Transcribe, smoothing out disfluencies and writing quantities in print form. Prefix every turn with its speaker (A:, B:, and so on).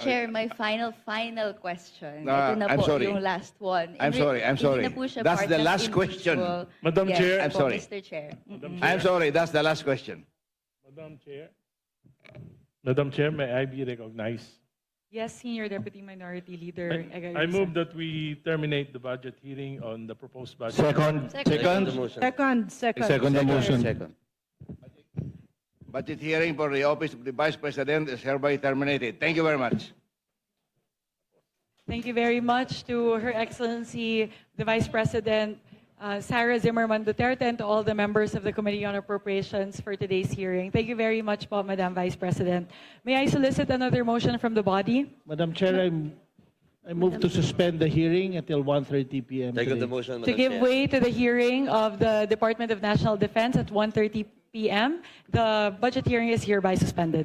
A: Chair, my final question.
B: Ah,
A: Ito na
B: I'm
A: po
B: sorry.
A: yung last one.
B: I'm sorry.
A: Hindi na po siya
B: That's
A: part
B: the
A: of
B: last question.
A: individual.
C: Madam
A: Yes
C: Chair.
B: I'm
A: po,
B: sorry.
A: Mr. Chair.
B: I'm sorry, that's the last question.
C: Madam Chair, may I be recognized?
D: Yes, Senior Deputy Minority Leader.
C: I move that we terminate the budget hearing on the proposed budget.
E: Second.
A: Second.
E: Second the motion.
B: Second. Budget hearing for the office of the Vice President is hereby terminated. Thank you very much.
D: Thank you very much to Her Excellency, the Vice President, Sara Zimmerman Duterte, and to all the members of the Committee on Appropriations for today's hearing. Thank you very much po, Madam Vice President. May I solicit another motion from the body?
E: Madam Chair, I move to suspend the hearing until 1:30 p.m.
F: Second the
E: today.
F: motion,
D: To
F: Madam
D: give
F: Chair.
D: way to the hearing of the Department of National Defense at 1:30 p.m., the budget hearing is hereby suspended.